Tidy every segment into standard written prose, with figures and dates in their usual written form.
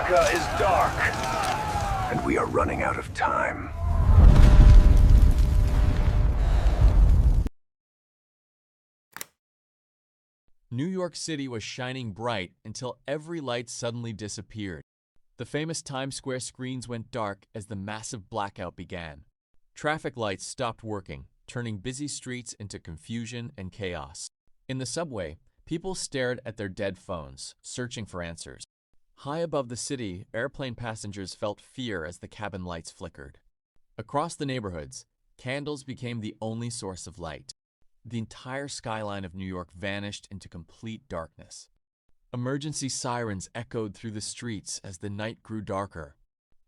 America is dark, and we are running out of time. New York City was shining bright until every light suddenly disappeared. The famous Times Square screens went dark as the massive blackout began. Traffic lights stopped working, turning busy streets into confusion and chaos. In the subway, people stared at their dead phones, searching for answers. High above the city, airplane passengers felt fear as the cabin lights flickered. Across the neighborhoods, candles became the only source of light. The entire skyline of New York vanished into complete darkness. Emergency sirens echoed through the streets as the night grew darker.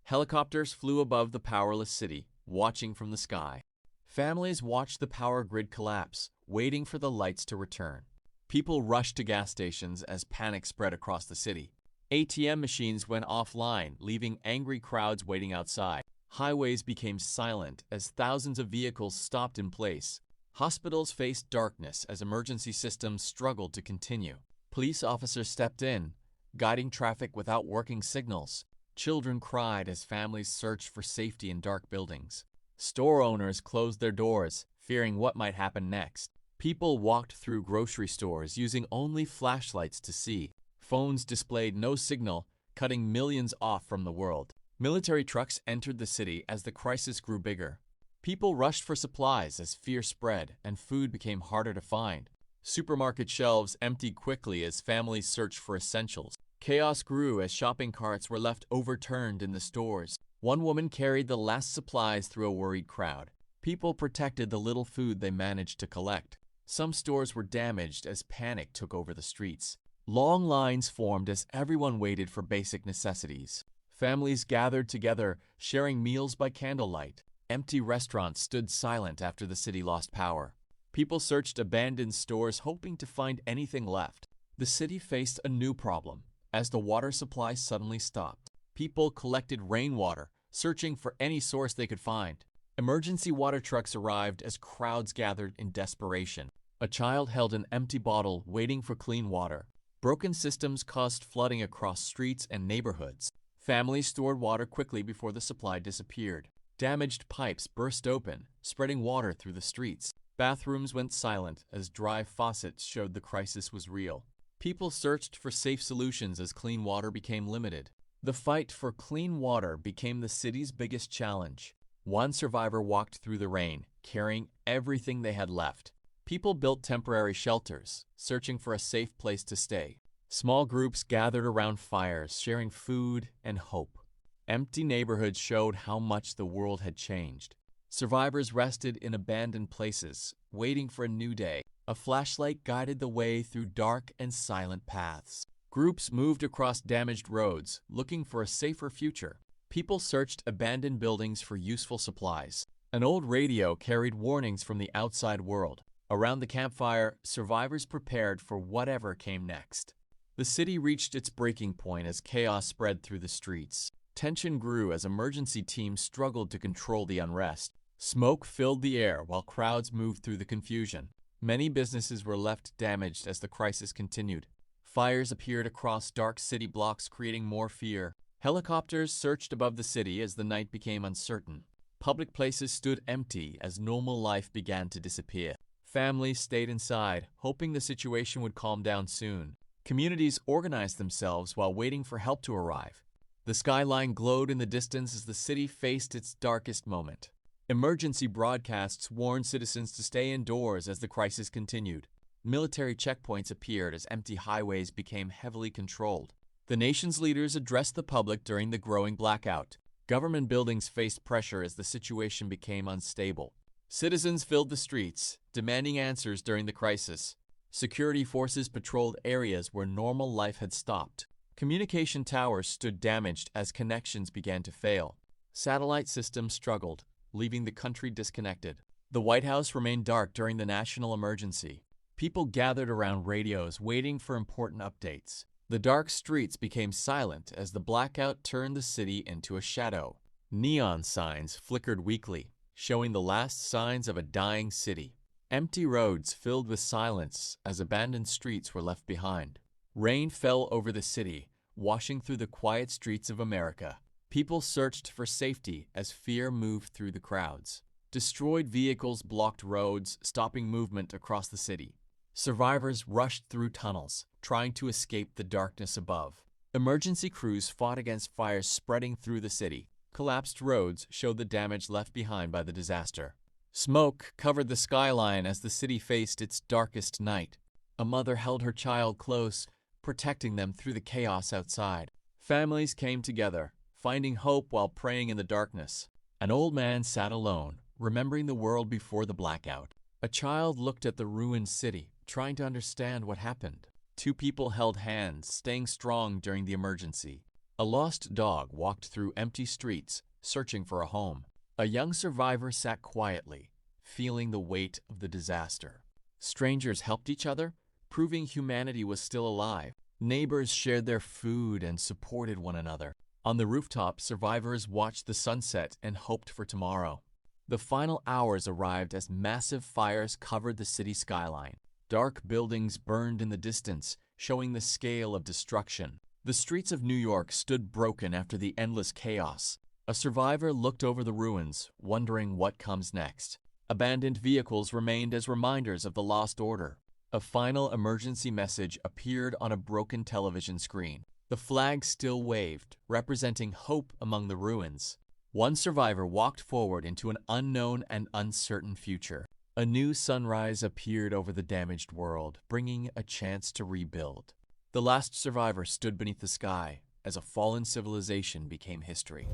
Helicopters flew above the powerless city, watching from the sky. Families watched the power grid collapse, waiting for the lights to return. People rushed to gas stations as panic spread across the city. ATM machines went offline, leaving angry crowds waiting outside. Highways became silent as thousands of vehicles stopped in place. Hospitals faced darkness as emergency systems struggled to continue. Police officers stepped in, guiding traffic without working signals. Children cried as families searched for safety in dark buildings. Store owners closed their doors, fearing what might happen next. People walked through grocery stores using only flashlights to see. Phones displayed no signal, cutting millions off from the world. Military trucks entered the city as the crisis grew bigger. People rushed for supplies as fear spread and food became harder to find. Supermarket shelves emptied quickly as families searched for essentials. Chaos grew as shopping carts were left overturned in the stores. One woman carried the last supplies through a worried crowd. People protected the little food they managed to collect. Some stores were damaged as panic took over the streets. Long lines formed as everyone waited for basic necessities. Families gathered together, sharing meals by candlelight. Empty restaurants stood silent after the city lost power. People searched abandoned stores hoping to find anything left. The city faced a new problem. As the water supply suddenly stopped, people collected rainwater, searching for any source they could find. Emergency water trucks arrived as crowds gathered in desperation. A child held an empty bottle waiting for clean water. Broken systems caused flooding across streets and neighborhoods. Families stored water quickly before the supply disappeared. Damaged pipes burst open, spreading water through the streets. Bathrooms went silent as dry faucets showed the crisis was real. People searched for safe solutions as clean water became limited. The fight for clean water became the city's biggest challenge. One survivor walked through the rain, carrying everything they had left. People built temporary shelters, searching for a safe place to stay. Small groups gathered around fires, sharing food and hope. Empty neighborhoods showed how much the world had changed. Survivors rested in abandoned places, waiting for a new day. A flashlight guided the way through dark and silent paths. Groups moved across damaged roads, looking for a safer future. People searched abandoned buildings for useful supplies. An old radio carried warnings from the outside world. Around the campfire, survivors prepared for whatever came next. The city reached its breaking point as chaos spread through the streets. Tension grew as emergency teams struggled to control the unrest. Smoke filled the air while crowds moved through the confusion. Many businesses were left damaged as the crisis continued. Fires appeared across dark city blocks, creating more fear. Helicopters searched above the city as the night became uncertain. Public places stood empty as normal life began to disappear. Families stayed inside, hoping the situation would calm down soon. Communities organized themselves while waiting for help to arrive. The skyline glowed in the distance as the city faced its darkest moment. Emergency broadcasts warned citizens to stay indoors as the crisis continued. Military checkpoints appeared as empty highways became heavily controlled. The nation's leaders addressed the public during the growing blackout. Government buildings faced pressure as the situation became unstable. Citizens filled the streets, demanding answers during the crisis. Security forces patrolled areas where normal life had stopped. Communication towers stood damaged as connections began to fail. Satellite systems struggled, leaving the country disconnected. The White House remained dark during the national emergency. People gathered around radios waiting for important updates. The dark streets became silent as the blackout turned the city into a shadow. Neon signs flickered weakly, showing the last signs of a dying city. Empty roads filled with silence as abandoned streets were left behind. Rain fell over the city, washing through the quiet streets of America. People searched for safety as fear moved through the crowds. Destroyed vehicles blocked roads, stopping movement across the city. Survivors rushed through tunnels, trying to escape the darkness above. Emergency crews fought against fires spreading through the city. Collapsed roads showed the damage left behind by the disaster. Smoke covered the skyline as the city faced its darkest night. A mother held her child close, protecting them through the chaos outside. Families came together, finding hope while praying in the darkness. An old man sat alone, remembering the world before the blackout. A child looked at the ruined city, trying to understand what happened. Two people held hands, staying strong during the emergency. A lost dog walked through empty streets, searching for a home. A young survivor sat quietly, feeling the weight of the disaster. Strangers helped each other, proving humanity was still alive. Neighbors shared their food and supported one another. On the rooftop, survivors watched the sunset and hoped for tomorrow. The final hours arrived as massive fires covered the city skyline. Dark buildings burned in the distance, showing the scale of destruction. The streets of New York stood broken after the endless chaos. A survivor looked over the ruins, wondering what comes next. Abandoned vehicles remained as reminders of the lost order. A final emergency message appeared on a broken television screen. The flag still waved, representing hope among the ruins. One survivor walked forward into an unknown and uncertain future. A new sunrise appeared over the damaged world, bringing a chance to rebuild. The last survivor stood beneath the sky as a fallen civilization became history.